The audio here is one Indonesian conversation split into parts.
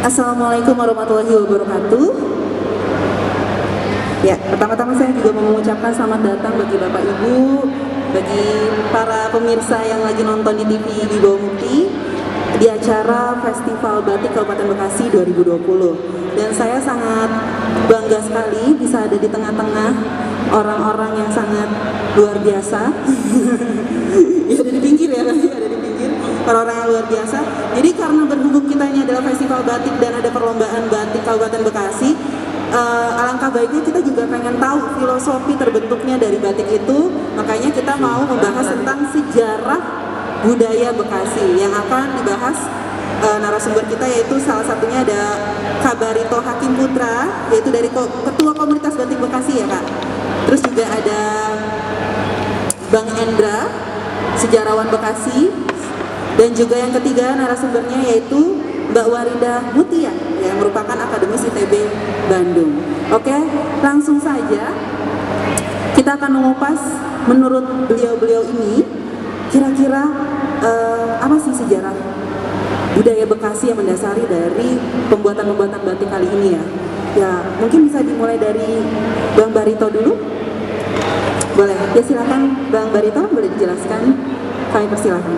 Assalamualaikum warahmatullahi wabarakatuh. Ya, pertama-tama saya juga mau mengucapkan selamat datang bagi Bapak Ibu, bagi para pemirsa yang lagi nonton di TV di Bawah Mukti di acara Festival Batik Kabupaten Bekasi 2020. Dan saya sangat bangga sekali bisa ada di tengah-tengah orang-orang yang sangat luar biasa. Ya, ada di pinggir ya, ada di pinggir orang-orang yang luar biasa. Jadi karena berhubung kita ini adalah festival batik dan ada perlombaan batik Kabupaten Bekasi, alangkah baiknya kita juga pengen tahu filosofi terbentuknya dari batik itu. Makanya kita mau membahas tentang sejarah budaya Bekasi yang akan dibahas narasumber kita, yaitu salah satunya ada Kak Barito Hakim Putra, yaitu dari Ketua Komunitas Batik Bekasi ya Kak. Terus juga ada Bang Endra, sejarawan Bekasi, dan juga yang ketiga narasumbernya yaitu Mbak Warida Mutia yang merupakan akademisi ITB Bandung. Oke, langsung saja kita akan mengupas menurut beliau-beliau ini kira-kira apa sih sejarah budaya Bekasi yang mendasari dari pembuatan batik kali ini ya. Ya, mungkin bisa dimulai dari Bang Barito dulu. Boleh, ya silakan Bang Barito, boleh dijelaskan, kami persilakan.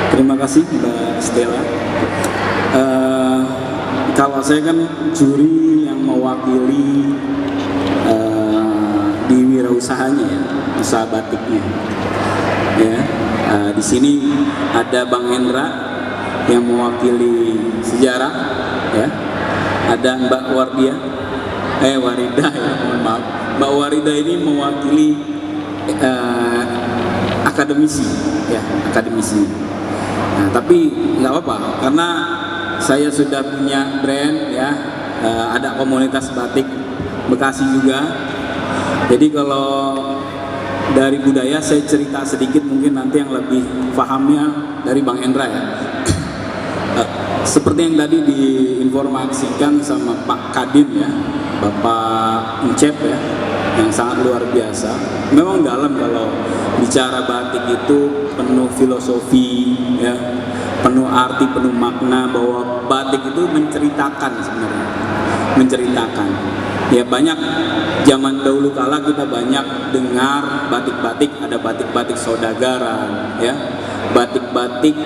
Terima kasih Mbak Stella. Kalau saya kan juri yang mewakili di wirausahanya ya, usaha batiknya. Ya, di sini ada Bang Hendra yang mewakili sejarah, ya. Ada Mbak Warida ya, mohon maaf. Mbak Warida ini mewakili akademisi, ya, akademisi. Nah, tapi nggak apa-apa karena saya sudah punya brand ya, ada komunitas batik Bekasi juga. Jadi kalau dari budaya saya cerita sedikit, mungkin nanti yang lebih pahamnya dari Bang Endra ya. Seperti yang tadi diinformasikan sama Pak Kadin ya, Bapak Encep ya, yang sangat luar biasa. Memang dalam kalau bicara batik itu penuh filosofi ya, penuh arti, penuh makna, bahwa batik itu menceritakan sebenarnya, menceritakan. Ya banyak zaman dahulu kala kita banyak dengar batik-batik, ada batik-batik Saudagar ya, batik-batik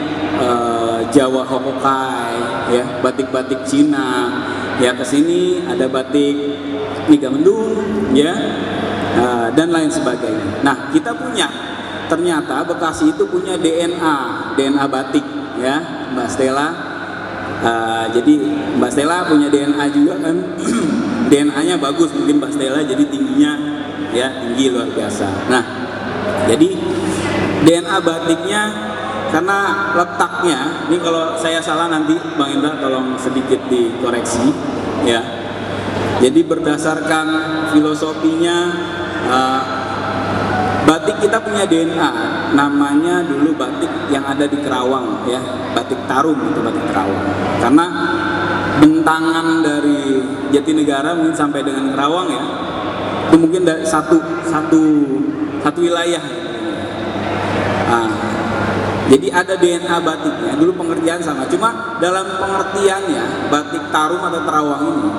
Jawa Hokokai ya, batik-batik Cina ya, kesini ada batik Megamendung ya, dan lain sebagainya. Nah kita punya, ternyata Bekasi itu punya DNA batik ya Mbak Stella. Jadi Mbak Stella punya DNA juga kan. DNA-nya bagus mungkin Mbak Stella, jadi tingginya ya tinggi luar biasa. Nah jadi DNA batiknya, karena letaknya ini, kalau saya salah nanti Bang Indra tolong sedikit dikoreksi ya. Jadi berdasarkan filosofinya, batik kita punya DNA, namanya dulu batik yang ada di Kerawang ya, batik Tarum itu, batik Kerawang. Karena bentangan dari Jatinegara mungkin sampai dengan Kerawang ya, itu mungkin dari satu wilayah. Nah, jadi ada DNA batiknya, dulu pengerjaan sama, cuma dalam pengertiannya batik Tarum atau Terawang ini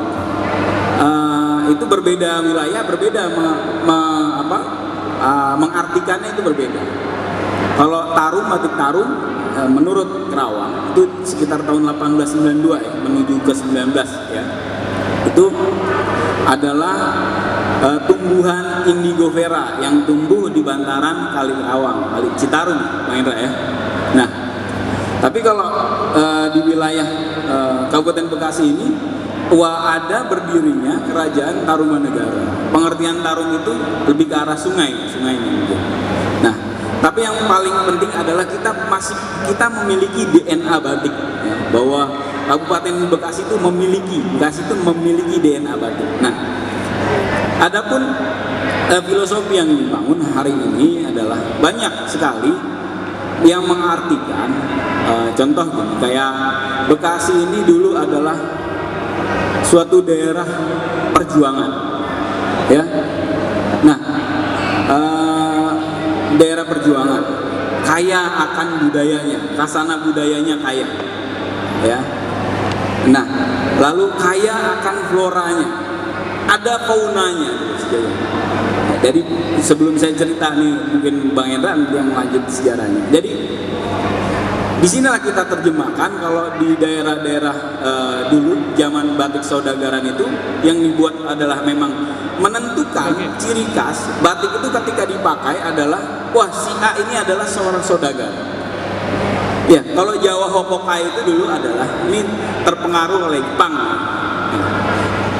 itu berbeda wilayah, berbeda mengartikannya itu berbeda. Kalau Tarum, batik Tarum menurut Kerawang itu sekitar tahun 1892 ya, menuju ke 19 ya. Itu adalah tumbuhan indigo vera yang tumbuh di bantaran Kali Kerawang, Kali Citarum, Bang Indra ya. Nah, tapi kalau di wilayah Kabupaten Bekasi ini ada berdirinya Kerajaan Tarumanegara. Pengertian Tarum itu lebih ke arah sungai ini. Nah, tapi yang paling penting adalah kita memiliki DNA batik ya, bahwa Kabupaten Bekasi itu memiliki DNA batik. Nah, adapun filosofi yang dibangun hari ini adalah banyak sekali yang mengartikan, contoh gini, kayak Bekasi ini dulu adalah suatu daerah perjuangan ya. Nah, daerah perjuangan kaya akan budayanya, kasana budayanya kaya ya. Nah, lalu kaya akan floranya, ada faunanya. Jadi sebelum saya cerita nih, mungkin Bang Hendra yang lanjut sejarahnya. Jadi di sinilah kita terjemahkan kalau di daerah-daerah dulu zaman batik saudaгаran itu yang dibuat adalah memang menentukan ciri khas batik itu ketika dipakai adalah wah si A ini adalah seorang saudagar. Ya, kalau Jawa Hopokai itu dulu adalah ini terpengaruh oleh Jepang.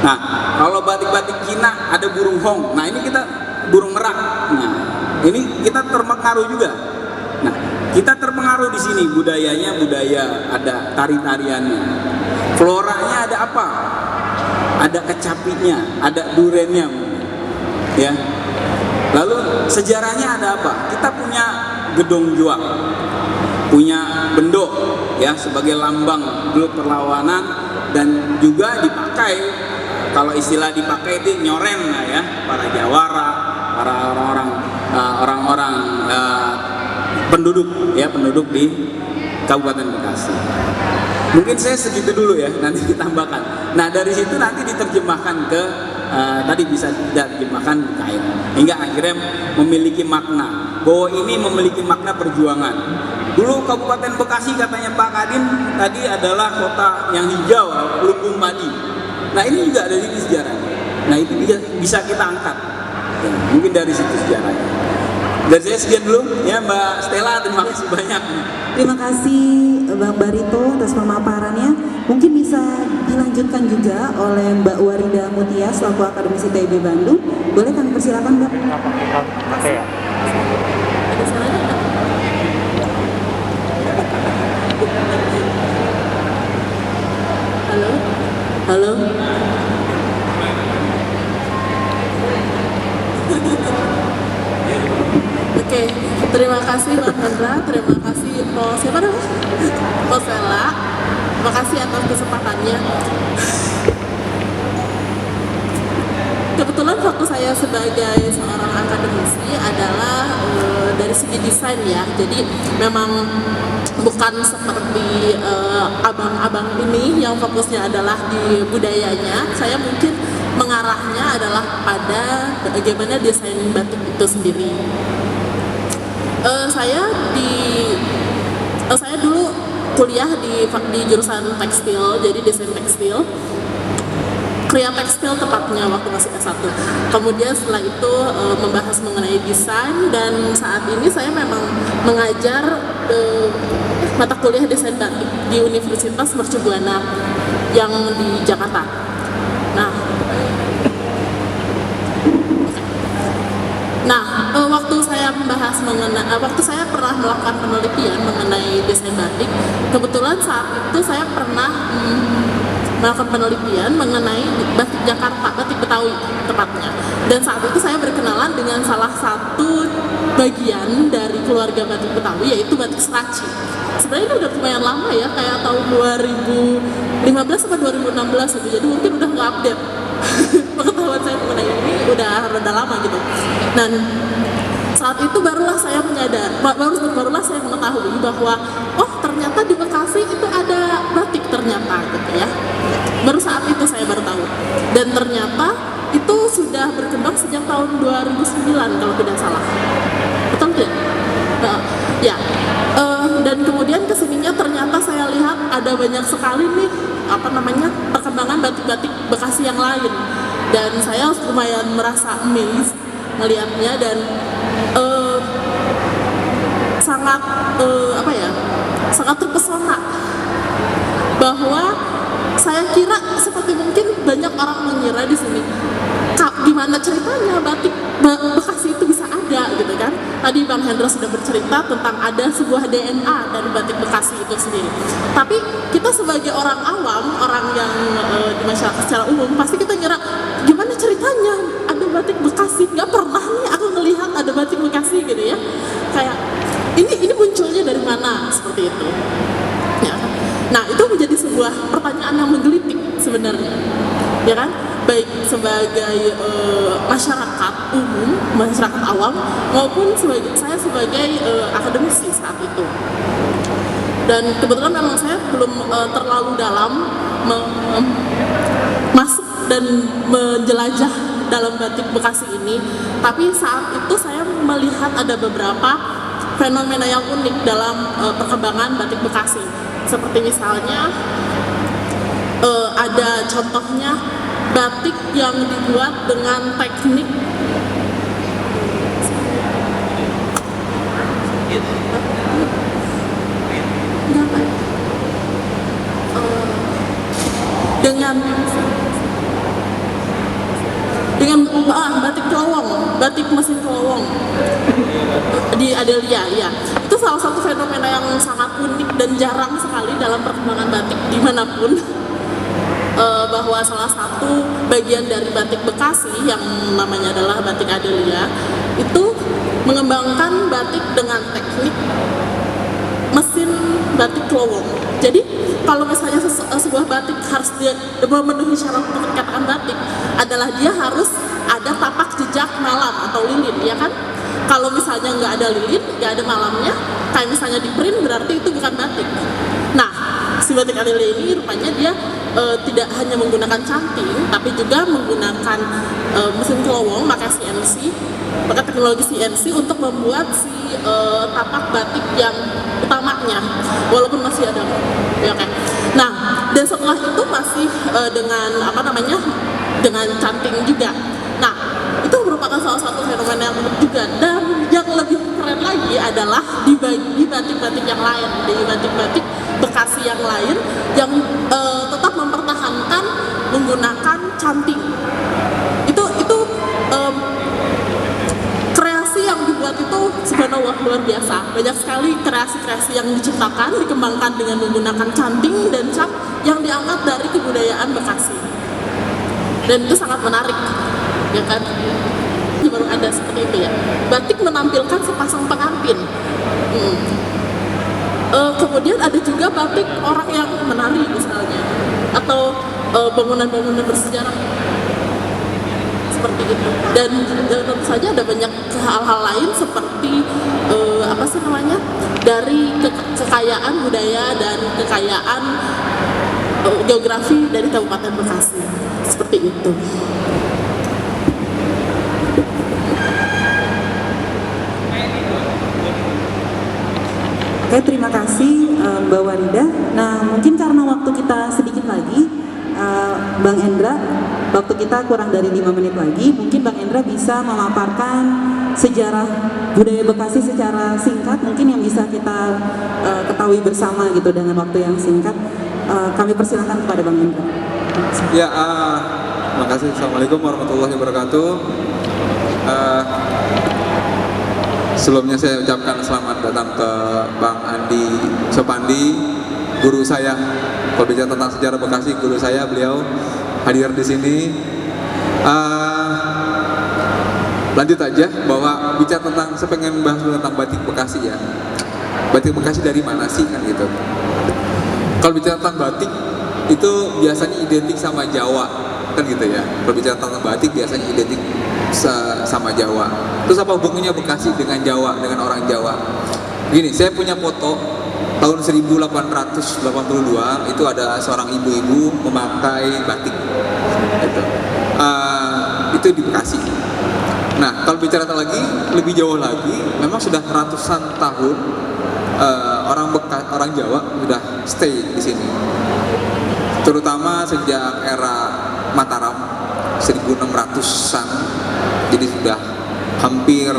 Nah, kalau batik-batik Cina ada burung hong. Nah, ini kita burung merak. Nah, ini kita terpengaruh juga. Nah, kita terpengaruh di sini budayanya budaya ada tari-tariannya. Floranya ada apa? Ada kecapinya, ada durennya. Ya. Lalu sejarahnya ada apa? Kita punya gedong juang. Punya bendok ya sebagai lambang dulu perlawanan dan juga dipakai kalau istilah dipakai itu nyoren lah ya para jawara, para orang-orang penduduk di Kabupaten Bekasi. Mungkin saya segitu dulu ya, nanti ditambahkan. Nah dari situ nanti diterjemahkan ke tadi bisa diterjemahkan kain hingga akhirnya memiliki makna bahwa ini memiliki makna perjuangan. Dulu Kabupaten Bekasi katanya Pak Kadin tadi adalah kota yang hijau, lumbung padi. Nah ini juga ada di sejarahnya. Nah itu bisa kita angkat. Ya, mungkin dari situ sejarahnya. Dari saya sekian dulu ya Mbak Stella, terima kasih banyak. Terima kasih Bang Barito atas pemaparannya. Mungkin bisa dilanjutkan juga oleh Mbak Warida Mutia selaku akademisi TIB Bandung. Boleh kami persilakan Mbak? Oke. Ada salahnya nggak? Halo? Halo? Oke, terima kasih Bang Hendra, terima kasih siapa namanya? Sela. Terima kasih atas kesempatannya. Kebetulan fokus saya sebagai seorang akademisi adalah dari segi desain ya. Jadi memang bukan seperti abang-abang ini yang fokusnya adalah di budayanya. Saya mungkin mengarahnya adalah pada bagaimana desain batik itu sendiri. Saya dulu kuliah di jurusan tekstil, jadi desain tekstil. Kria tekstil tepatnya waktu masih S1. Kemudian setelah itu membahas mengenai desain dan saat ini saya memang mengajar mata kuliah desain batik di Universitas Mercu Buana yang di Jakarta. Nah, waktu saya pernah melakukan penelitian mengenai desain batik, kebetulan saat itu saya pernah melakukan penelitian mengenai batik Jakarta, batik Betawi tepatnya. Dan saat itu saya berkenalan dengan salah satu bagian dari keluarga batik Betawi, yaitu batik Seraci. Sebenarnya ini udah lumayan lama ya, kayak tahun 2015 atau 2016 gitu, jadi mungkin udah nggak update. Pengetahuan saya mengenai ini udah rada lama gitu. Dan saat itu barulah saya mengetahui bahwa oh ternyata di Bekasi itu ada batik ternyata gitu ya. Baru saat itu saya baru tahu. Dan ternyata itu sudah berkembang sejak tahun 2009 kalau tidak salah. Betul tidak? Ya. Dan kemudian kesininya ternyata saya lihat ada banyak sekali nih perkembangan batik-batik Bekasi yang lain. Dan saya lumayan merasa amazed melihatnya dan sangat terpesona bahwa saya kira seperti mungkin banyak orang mengira di sini gimana ceritanya batik Bekasi itu bisa ada gitu kan. Tadi Bang Hendra sudah bercerita tentang ada sebuah DNA dari batik Bekasi itu sendiri. Tapi kita sebagai orang awam, orang yang di masyarakat secara umum, pasti kita ngira gimana ceritanya ada batik Bekasi. Nggak pernah nih aku ngelihat ada batik Bekasi gitu ya. Kayak ini munculnya dari mana seperti itu. Ya. Nah itu menjadi sebuah pertanyaan yang menggelitik sebenarnya, ya kan? Baik sebagai masyarakat umum, masyarakat awam, maupun saya sebagai akademisi saat itu. Dan kebetulan memang saya belum terlalu dalam masuk dan menjelajah dalam batik Bekasi ini, tapi saat itu saya melihat ada beberapa fenomena yang unik dalam perkembangan batik Bekasi. Seperti misalnya ada contohnya batik yang dibuat dengan teknik dengan batik kelowong, batik mesin kelowong di Adelia, ya. Itu salah satu fenomena yang sangat unik dan jarang sekali dalam perkembangan batik dimanapun. Bahwa salah satu bagian dari batik Bekasi yang namanya adalah batik Adelia itu mengembangkan batik dengan teknik mesin batik kelowong. Jadi kalau misalnya sebuah batik harus dia memenuhi syarat untuk dikatakan batik adalah dia harus ada tapak jejak malam atau lilin, ya kan? Kalau misalnya nggak ada lilin, nggak ada malamnya, kayak misalnya di print, berarti itu bukan batik. Nah, si batik Adelia ini rupanya dia tidak hanya menggunakan canting, tapi juga menggunakan mesin kelowong, pakai CNC, pakai teknologi CNC untuk membuat si tapak batik yang utamanya, walaupun masih ada, ya kan? Nah, dan setelah itu masih dengan dengan canting juga. Nah, itu merupakan salah satu fenomena yang unik juga. Dan yang lebih keren lagi adalah di batik-batik yang lain, di batik-batik Bekasi yang lain yang tetap mempertahankan menggunakan canting. Itu kreasi yang dibuat itu subhanallah luar biasa. Banyak sekali kreasi-kreasi yang diciptakan, dikembangkan dengan menggunakan canting dan cap yang diangkat dari kebudayaan Bekasi. Dan itu sangat menarik, ya kan? Baru ada seperti itu ya. Batik menampilkan sepasang pengantin. Kemudian ada juga batik orang yang menari misalnya, atau bangunan-bangunan bersejarah seperti itu. Dan tentu saja ada banyak hal-hal lain seperti dari kekayaan budaya dan kekayaan geografi dari Kabupaten Bekasi, seperti itu. Oke, terima kasih Mbak Warida. Nah, mungkin karena waktu kita sedikit lagi, Bang Endra, waktu kita kurang dari 5 menit lagi, mungkin Bang Endra bisa memaparkan sejarah budaya Bekasi secara singkat, mungkin yang bisa kita ketahui bersama gitu dengan waktu yang singkat. Kami persilakan kepada Bang Endra. Ya, terima kasih. Assalamualaikum warahmatullahi wabarakatuh. Sebelumnya saya ucapkan selamat datang ke Bang Andi Sopandi, guru saya. Kalau bicara tentang sejarah Bekasi, guru saya, beliau hadir di sini. Lanjut aja, bahwa bicara tentang, saya pengen bahas dulu tentang batik Bekasi ya. Batik Bekasi dari mana sih kan gitu. Kalau bicara tentang batik, itu biasanya identik sama Jawa kan gitu ya. Kalau bicara tentang batik biasanya identik sama Jawa. Terus apa hubungannya Bekasi dengan Jawa, dengan orang Jawa? Gini, saya punya foto tahun 1882, itu ada seorang ibu-ibu memakai batik. Itu di Bekasi. Nah, kalau bicara lagi lebih jauh lagi, memang sudah ratusan tahun orang Jawa sudah stay di sini. Terutama sejak era Mataram 1600-an. Jadi sudah hampir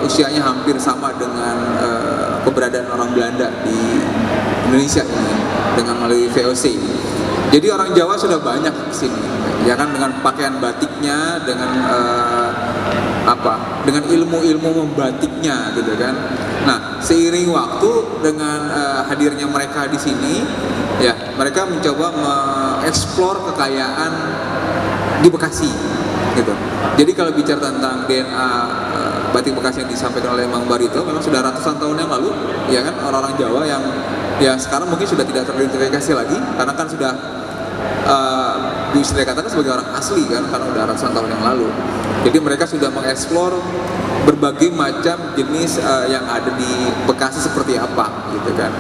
usianya hampir sama dengan keberadaan orang Belanda di Indonesia ini dengan melalui VOC. Jadi orang Jawa sudah banyak di sini, ya kan, dengan pakaian batiknya, dengan dengan ilmu-ilmu membatiknya, gitu kan. Nah, seiring waktu dengan hadirnya mereka di sini, ya, mereka mencoba mengeksplor kekayaan di Bekasi, gitu. Jadi kalau bicara tentang DNA batik Bekasi yang disampaikan oleh Mang Barito, memang sudah ratusan tahun yang lalu, ya kan, orang-orang Jawa yang ya sekarang mungkin sudah tidak teridentifikasi lagi, karena kan sudah bisa dikatakan sebagai orang asli kan, karena sudah ratusan tahun yang lalu. Jadi mereka sudah mengeksplor berbagai macam jenis yang ada di Bekasi seperti apa gitu kan.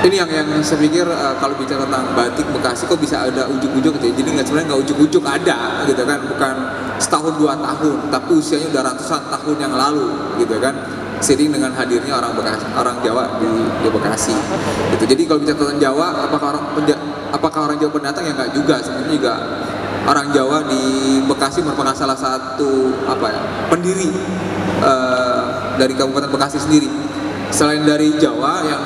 Ini yang saya pikir kalau bicara tentang batik Bekasi kok bisa ada ujuk-ujuk gitu ya. Jadi sebenarnya nggak ujuk-ujuk, ada gitu kan, bukan setahun 2 tahun, tapi usianya udah ratusan tahun yang lalu gitu kan. Seiring dengan hadirnya orang Jawa di Bekasi gitu. Jadi kalau bicara tentang Jawa, apakah orang Jawa pendatang? Ya nggak juga, sebenarnya juga orang Jawa di Bekasi merupakan salah satu pendiri dari Kabupaten Bekasi sendiri. Selain dari Jawa yang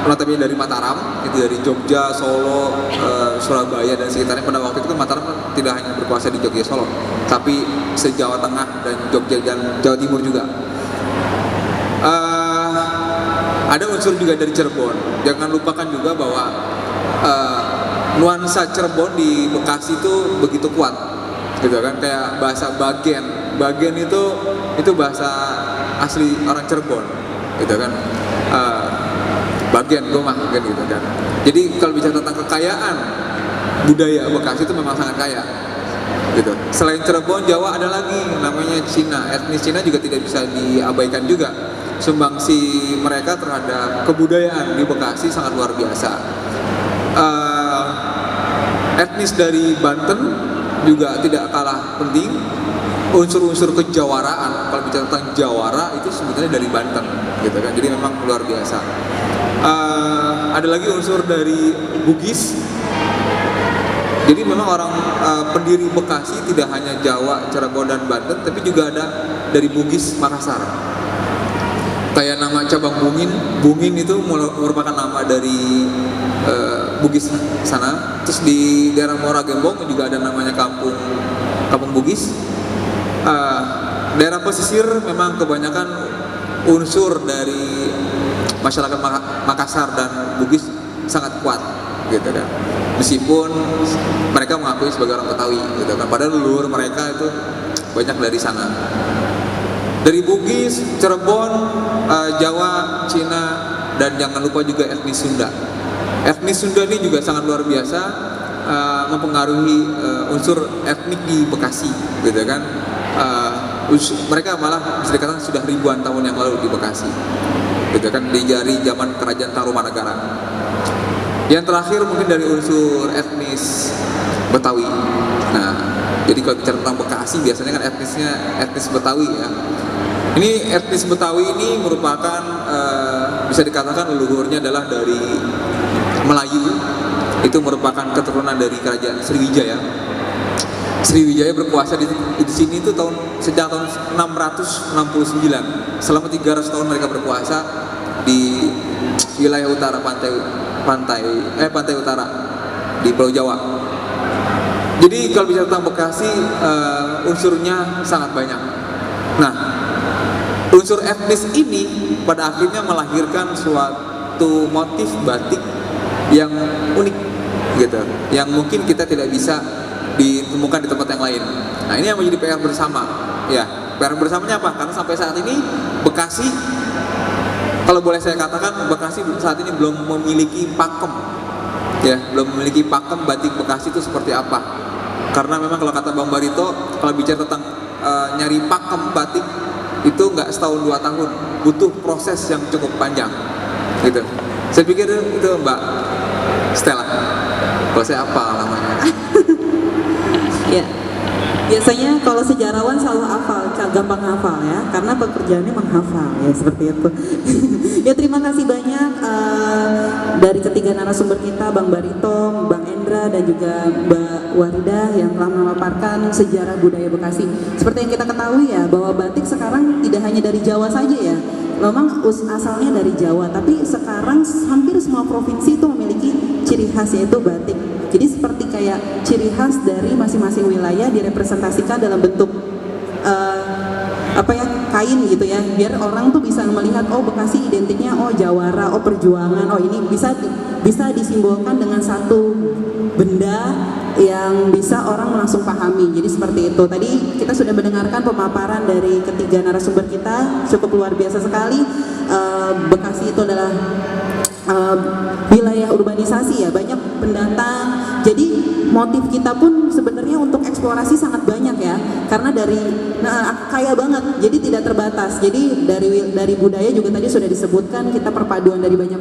notabene dari Mataram, itu dari Jogja, Solo, Surabaya dan sekitarnya. Pada waktu itu kan Mataram tidak hanya berkuasa di Jogja Solo, tapi se-Jawa Tengah dan Jogja dan Jawa Timur juga. Ada unsur juga dari Cirebon. Jangan lupakan juga bahwa nuansa Cirebon di Bekasi itu begitu kuat, gitu kan. Kayak bahasa Bagen itu bahasa asli orang Cirebon, gitu kan. Bagian rumah kan gitu kan. Jadi kalau bicara tentang kekayaan budaya Bekasi itu memang sangat kaya gitu. Selain Cirebon, Jawa ada lagi namanya Cina. Etnis Cina juga tidak bisa diabaikan juga. Sumbangsi mereka terhadap kebudayaan di Bekasi sangat luar biasa. Etnis dari Banten juga tidak kalah penting. Unsur-unsur kejawaraan, kalau bicara tentang jawara itu sebenarnya dari Banten gitu kan. Jadi memang luar biasa. Ada lagi unsur dari Bugis. Jadi memang orang pendiri Bekasi tidak hanya Jawa, Cirebon dan Banten, tapi juga ada dari Bugis, Makassar. Kayak nama cabang Bungin itu merupakan nama dari Bugis sana. Terus di daerah Muara Gembong juga ada namanya kampung Bugis. Daerah pesisir memang kebanyakan unsur dari masyarakat Makassar dan Bugis sangat kuat gitu kan. Meskipun mereka mengakui sebagai orang Betawi gitu kan, padahal leluhur mereka itu banyak dari sana. Dari Bugis, Cirebon, Jawa, Cina, dan jangan lupa juga etnis Sunda. Etnis Sunda ini juga sangat luar biasa, mempengaruhi unsur etnik di Bekasi gitu kan. Mereka malah bisa dikatakan sudah ribuan tahun yang lalu di Bekasi gitu kan, dari zaman kerajaan Tarumanagara. Yang terakhir mungkin dari unsur etnis Betawi. Nah, jadi kalau bicara tentang Bekasi biasanya kan etnis Betawi ya. Ini etnis Betawi ini merupakan bisa dikatakan leluhurnya adalah dari Melayu. Itu merupakan keturunan dari kerajaan Sriwijaya. Sriwijaya berkuasa di sini itu sejak tahun 669. Selama 300 tahun mereka berkuasa di wilayah utara pantai utara di Pulau Jawa. Jadi kalau bicara tentang Bekasi, unsurnya sangat banyak. Nah, unsur etnis ini pada akhirnya melahirkan suatu motif batik yang unik gitu, yang mungkin kita tidak bisa ditemukan di tempat yang lain. Nah, ini yang menjadi PR bersama. Ya, PR bersamanya apa? Karena sampai saat ini Bekasi, kalau boleh saya katakan, Bekasi saat ini belum memiliki pakem. Ya, belum memiliki pakem batik Bekasi itu seperti apa. Karena memang kalau kata Bang Barito, kalau bicara tentang nyari pakem batik itu nggak setahun 2 tahun, butuh proses yang cukup panjang gitu. Saya pikir itu Mbak Stella, kalau saya apa namanya. Ya, biasanya kalau sejarawan selalu hafal, gampang hafal ya, karena pekerjaannya menghafal ya, seperti itu. Ya, terima kasih banyak dari ketiga narasumber kita, Bang Barito, Bang Endra, dan juga Mbak Waridah yang telah memaparkan sejarah budaya Bekasi. Seperti yang kita ketahui ya, bahwa batik sekarang tidak hanya dari Jawa saja ya. Memang asalnya dari Jawa, tapi sekarang hampir semua provinsi itu memiliki ciri khas, yaitu batik. Jadi seperti kayak ciri khas dari masing-masing wilayah direpresentasikan dalam bentuk kain gitu ya, biar orang tuh bisa melihat, oh Bekasi identiknya oh jawara, oh perjuangan, oh ini bisa disimbolkan dengan satu benda yang bisa orang langsung pahami. Jadi seperti itu. Tadi kita sudah mendengarkan pemaparan dari ketiga narasumber kita, cukup luar biasa sekali. Bekasi itu adalah wilayah urbanisasi ya, banyak pendatang. Jadi motif kita pun sebenarnya untuk eksplorasi sangat banyak ya, karena kaya banget, jadi tidak terbatas. Jadi dari budaya juga tadi sudah disebutkan, kita perpaduan dari banyak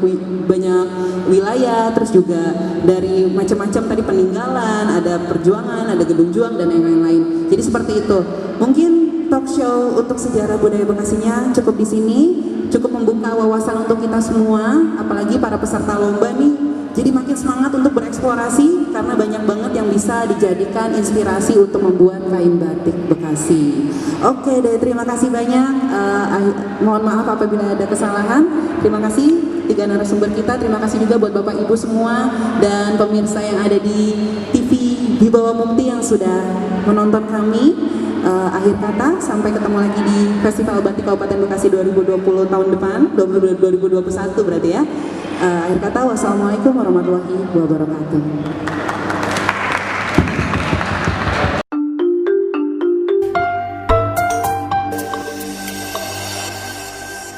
wilayah, terus juga dari macam-macam tadi peninggalan, ada perjuangan, ada gedung juang dan yang lain-lain. Jadi seperti itu. Mungkin talk show untuk sejarah budaya Bekasinya cukup di sini, cukup membuka wawasan untuk kita semua, apalagi para peserta lomba nih. Jadi makin semangat untuk bereksplorasi karena banyak banget yang bisa dijadikan inspirasi untuk membuat kain batik Bekasi. Oke deh, terima kasih banyak. Mohon maaf apabila ada kesalahan. Terima kasih 3 narasumber kita. Terima kasih juga buat Bapak Ibu semua dan pemirsa yang ada di TV Wibawa Mukti yang sudah menonton kami. Akhir kata, sampai ketemu lagi di Festival Batik Kabupaten Bekasi 2020 tahun depan, 2021 berarti ya. Akhir kata, wassalamualaikum warahmatullahi wabarakatuh.